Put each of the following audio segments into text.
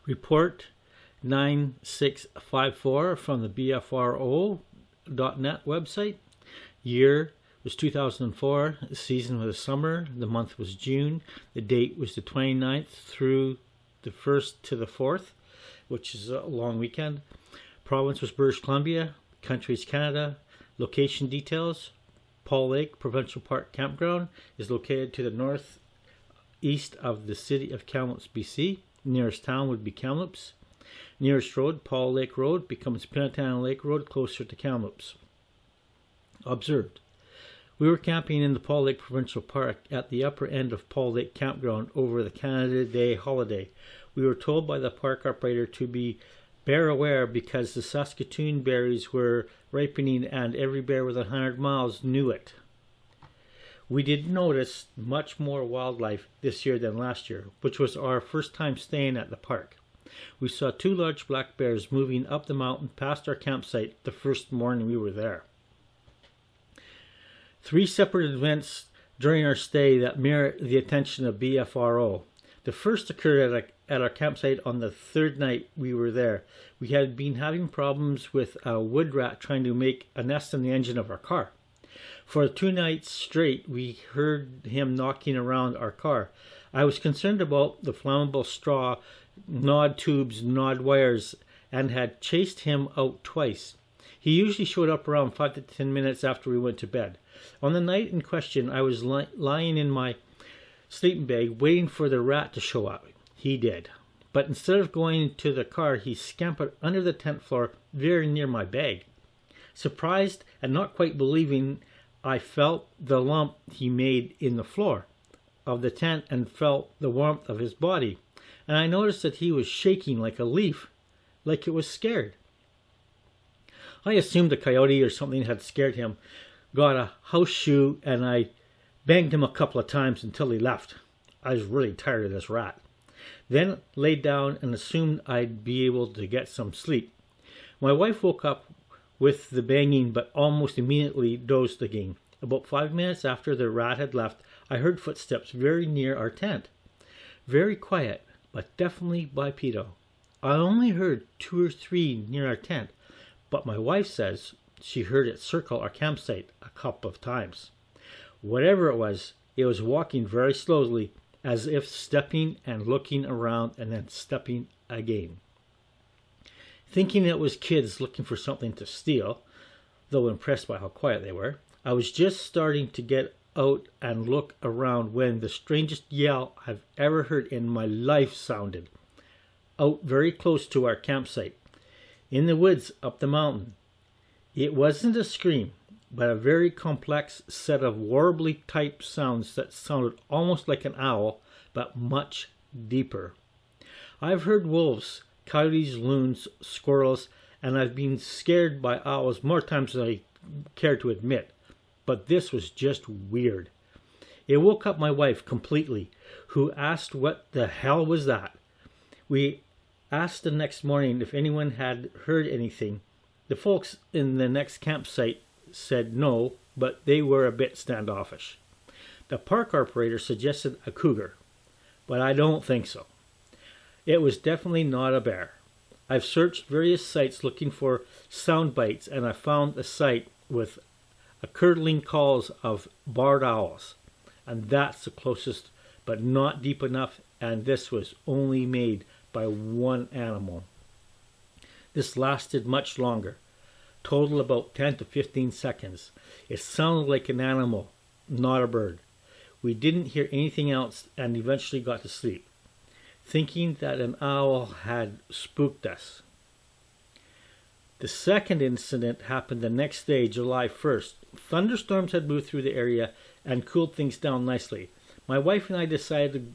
Report 9654 from the BFRO.net website. Year was 2004. The season was summer. The month was June. The date was the 29th through the 1st to the 4th, which is a long weekend. Province was British Columbia. Country is Canada. Location details. Paul Lake Provincial Park Campground is located to the northeast of the city of Kamloops, BC. Nearest town would be Kamloops. Nearest road, Paul Lake Road, becomes Pinatana Lake Road, closer to Kamloops. Observed. We were camping in the Paul Lake Provincial Park at the upper end of Paul Lake Campground over the Canada Day holiday. We were told by the park operator to be bear aware because the Saskatoon berries were ripening and every bear within 100 miles knew it. We did notice much more wildlife this year than last year, which was our first time staying at the park. We saw 2 large black bears moving up the mountain past our campsite the first morning we were there. 3 separate events during our stay that merit the attention of BFRO. The first occurred at our campsite on the 3rd night we were there. We had been having problems with a wood rat trying to make a nest in the engine of our car. For 2 nights straight, we heard him knocking around our car. I was concerned about the flammable straw, gnawed tubes, gnawed wires, and had chased him out twice. He usually showed up around 5 to 10 minutes after we went to bed. On the night in question, I was lying in my sleeping bag waiting for the rat to show up. He did. But instead of going to the car, he scampered under the tent floor very near my bag. Surprised and not quite believing, I felt the lump he made in the floor of the tent and felt the warmth of his body. And I noticed that he was shaking like a leaf, like it was scared. I assumed a coyote or something had scared him, got a house shoe, and I banged him a couple of times until he left. I was really tired of this rat. Then laid down and assumed I'd be able to get some sleep. My wife woke up with the banging but almost immediately dozed again. About 5 minutes after the rat had left, I heard footsteps very near our tent. Very quiet, but definitely bipedal. I only heard 2 or 3 near our tent, but my wife says she heard it circle our campsite a couple of times. Whatever it was walking very slowly, as if stepping and looking around and then stepping again. Thinking it was kids looking for something to steal, though impressed by how quiet they were, I was just starting to get out and look around when the strangest yell I've ever heard in my life sounded, out very close to our campsite, in the woods up the mountain. It wasn't a scream, but a very complex set of warbly type sounds that sounded almost like an owl, but much deeper. I've heard wolves, coyotes, loons, squirrels, and I've been scared by owls more times than I care to admit, but this was just weird. It woke up my wife completely, who asked what the hell was that. We asked the next morning if anyone had heard anything. The folks in the next campsite said no, but they were a bit standoffish. The park operator suggested a cougar, but I don't think so. It was definitely not a bear. I've searched various sites looking for sound bites, and I found a site with a curdling calls of barred owls, and that's the closest, but not deep enough, and this was only made by one animal. This lasted much longer, total about 10 to 15 seconds. It sounded like an animal, not a bird. We didn't hear anything else and eventually got to sleep, thinking that an owl had spooked us. The second incident happened the next day, July 1st. Thunderstorms had moved through the area and cooled things down nicely. My wife and I decided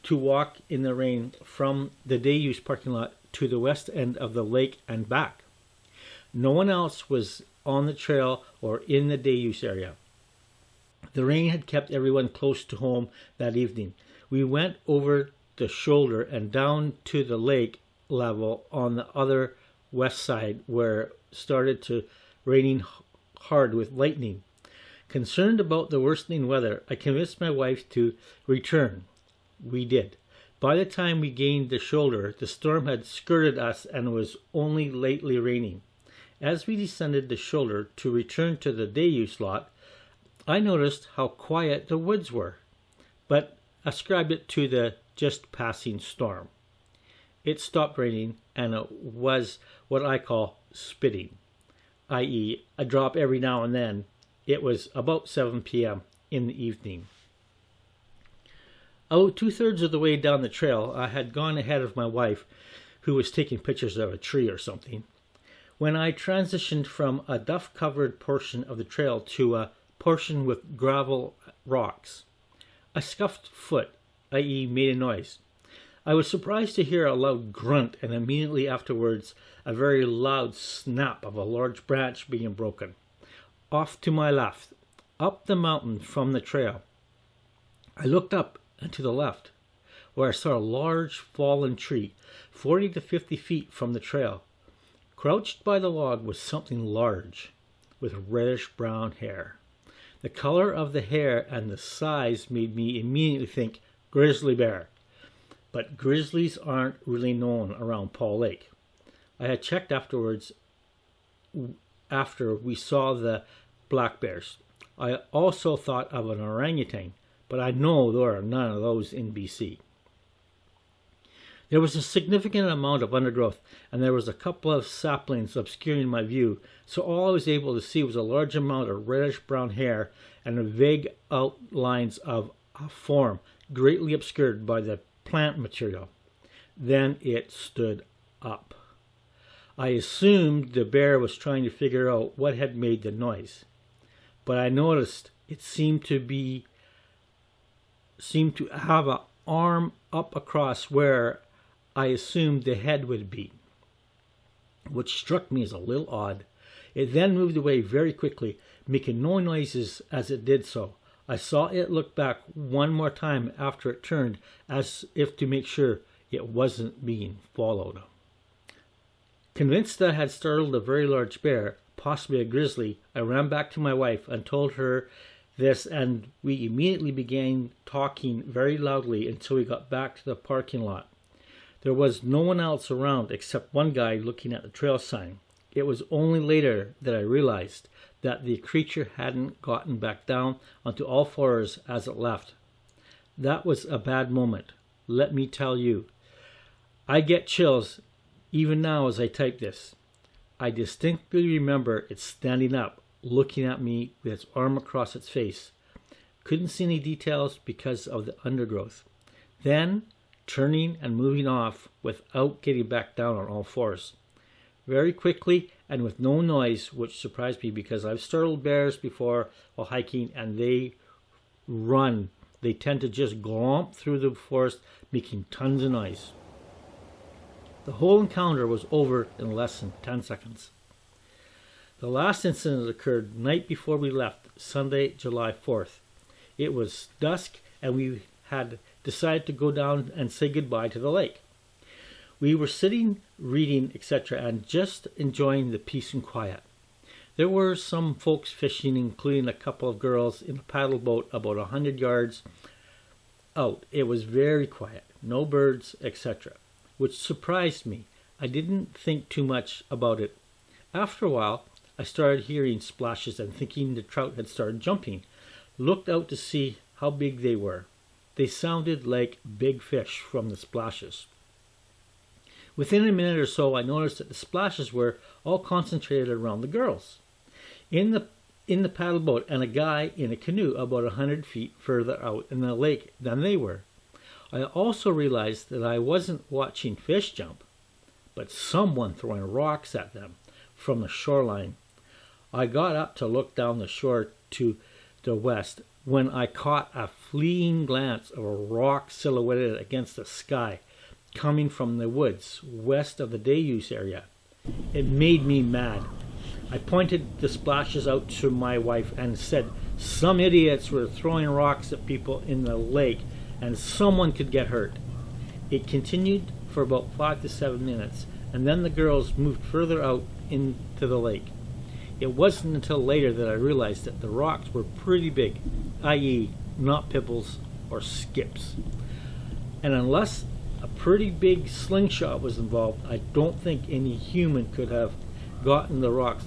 to walk in the rain from the day-use parking lot to the west end of the lake and back. No one else was on the trail or in the day-use area. The rain had kept everyone close to home that evening. We went over the shoulder and down to the lake level on the other west side where it started to raining hard with lightning. Concerned about the worsening weather, I convinced my wife to return. We did. By the time we gained the shoulder, the storm had skirted us and was only lightly raining. As we descended the shoulder to return to the day use lot, I noticed how quiet the woods were, but ascribed it to the just passing storm. It stopped raining, and it was what I call spitting, i.e. a drop every now and then. It was about 7 p.m. in the evening. About 2/3 of the way down the trail, I had gone ahead of my wife, who was taking pictures of a tree or something, when I transitioned from a duff-covered portion of the trail to a portion with gravel rocks. I scuffed foot, i.e. made a noise. I was surprised to hear a loud grunt, and immediately afterwards a very loud snap of a large branch being broken. Off to my left, up the mountain from the trail. I looked up and to the left, where I saw a large fallen tree, 40 to 50 feet from the trail. Crouched by the log was something large, with reddish-brown hair. The color of the hair and the size made me immediately think grizzly bear. But grizzlies aren't really known around Paul Lake. I had checked afterwards after we saw the black bears. I also thought of an orangutan, but I know there are none of those in BC. There was a significant amount of undergrowth, and there was a couple of saplings obscuring my view, so all I was able to see was a large amount of reddish-brown hair and the vague outlines of a form, greatly obscured by the plant material. Then it stood up. I assumed the bear was trying to figure out what had made the noise, but I noticed it seemed to have an arm up across where I assumed the head would be, which struck me as a little odd. It then moved away very quickly, making no noises as it did so. I saw it look back one more time after it turned, as if to make sure it wasn't being followed. Convinced that I had startled a very large bear, possibly a grizzly, I ran back to my wife and told her this, and we immediately began talking very loudly until we got back to the parking lot. There was no one else around except one guy looking at the trail sign. It was only later that I realized that the creature hadn't gotten back down onto all fours as it left. That was a bad moment, let me tell you. I get chills even now as I type this. I distinctly remember it standing up, looking at me with its arm across its face. Couldn't see any details because of the undergrowth. Then turning and moving off without getting back down on all fours. Very quickly and with no noise, which surprised me because I've startled bears before while hiking, and they run. They tend to just glomp through the forest, making tons of noise. The whole encounter was over in less than 10 seconds. The last incident occurred the night before we left, Sunday, July 4th. It was dusk, and we had decided to go down and say goodbye to the lake. We were sitting, reading, etc., and just enjoying the peace and quiet. There were some folks fishing, including a couple of girls in a paddle boat about 100 yards out. It was very quiet, no birds, etc., which surprised me. I didn't think too much about it. After a while, I started hearing splashes and thinking the trout had started jumping. Looked out to see how big they were. They sounded like big fish from the splashes. Within a minute or so, I noticed that the splashes were all concentrated around the girls in the paddle boat, and a guy in a canoe about 100 feet further out in the lake than they were. I also realized that I wasn't watching fish jump, but someone throwing rocks at them from the shoreline. I got up to look down the shore to the west when I caught a fleeting glance of a rock silhouetted against the sky coming from the woods west of the day use area. It made me mad. I pointed the splashes out to my wife and said some idiots were throwing rocks at people in the lake and someone could get hurt. It continued for about 5 to 7 minutes, and then the girls moved further out into the lake. It wasn't until later that I realized that the rocks were pretty big, i.e. not pebbles or skips. And unless a pretty big slingshot was involved, I don't think any human could have gotten the rocks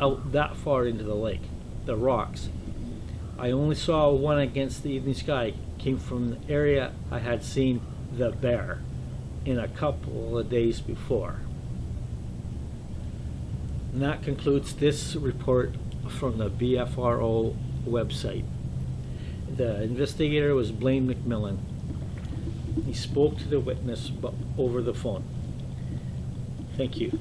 out that far into the lake. The rocks. I only saw one against the evening sky. Came from the area I had seen the bear in a couple of days before. And that concludes this report from the BFRO website. The investigator was Blaine McMillan. He spoke to the witness over the phone. Thank you.